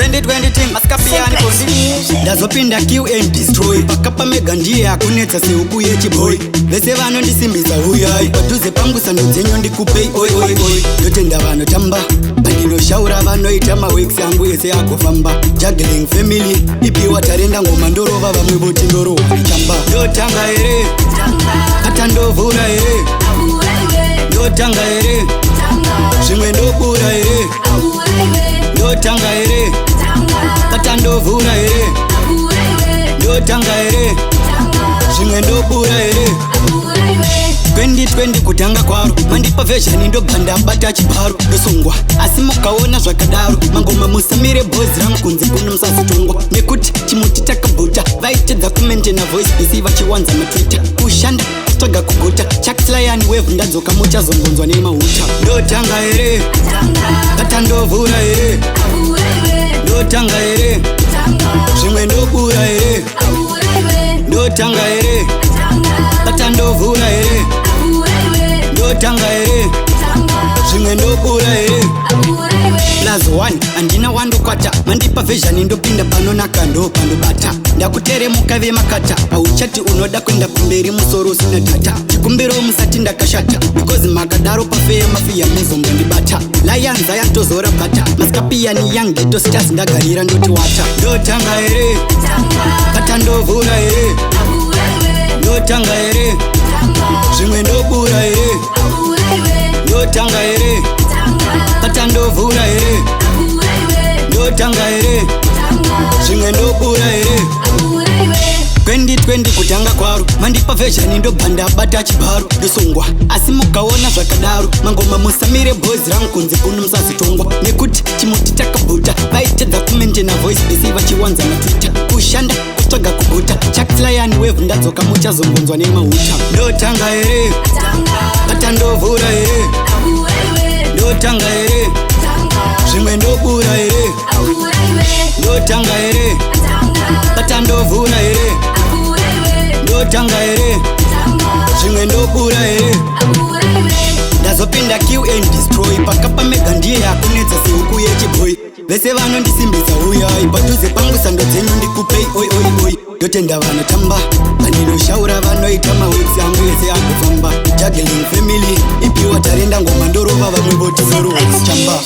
2020 maskapiyani kondi ndazopinda kill and destroy pakapa mega ndiye akunetsa seuku yechiboy vese vanondisimbisa uyai padhuze pangu sando dzenyu ndikupei oi oi oi ndotenda vanotamba pandinoshaura vanoita maweeks angu ese akufamba juggling family ipiwa tarenda ngoma ndorova vamwe voti ndorowa nechamba ndotanga here hata ndovhura here ndotanga here zvimwe ndobura here ndotanga here hata ndovhura here ndotanga here zvimwe ndobura here 2020 kutanga kwaro mandipa version ndobva ndabata chibharo ndosungwa asi mukaona zvakadaro mangoma musamire bhozi rangu kunze kuno musazitongwa nekuti chimuti takabhuta vaitedza kumaintaina voice bc vachiwanza matwitter kushanda kutsvaga kugota chakislayani wave ndadzoka muchazongonzwa nemahuta ndotanga here hata ndovhura here ndotanga here zvimwe ndobura here ndotanga here hata ndovhura here ndotanga here zvimwe ndobura here plus 1 handina wandokwata mandipa version ndopinda panonaka ndopandobata ndakuteremuka vemakata hauchati unoda kuenda kumberi musoro usina data chikumbiro musati ndakashata because makadaro pafeya mafiya muzombondibata layanza yantozora bata maskapiyani young ghetto stars ndagarira ndoti wata ndotanga here hata ndovhura here ndotanga here zvimwe ndobura here ndotanga here hata ndovhura here ndotanga here zvimwe ndobura here 2020 kutanga kwaro mandipa version ndobva ndabata chibharo ndosungwa asi mukaona zvakadaro mangoma musamire bhozi rangu kunze kuno musazitongwa nekuti chimuti takabhuta vaitedza kumaintaina voice bc vachiwanza matwitter kushanda kutsvaga kuguta chakislayani wave ndadzoka muchazongonzwa nemahuta ndotanga here hata ndovhura here ndotanga here zvimwe ndobura here ndotanga here hata ndovhura here ndotanga here zvimwe ndobura here ndazopinda kill and destroy pakapa mega ndiye akunetsa seuku yechiboy vese vanondisimbisa uyai padhuze pangu sando dzenyu ndikupei oi oi oi ndotenda vanotamba pandinoshaura vanoita maweeks angu ese akufamba juggling family ipiwa tarenda ngoma ndorova vamwe voti ndorowa nechamba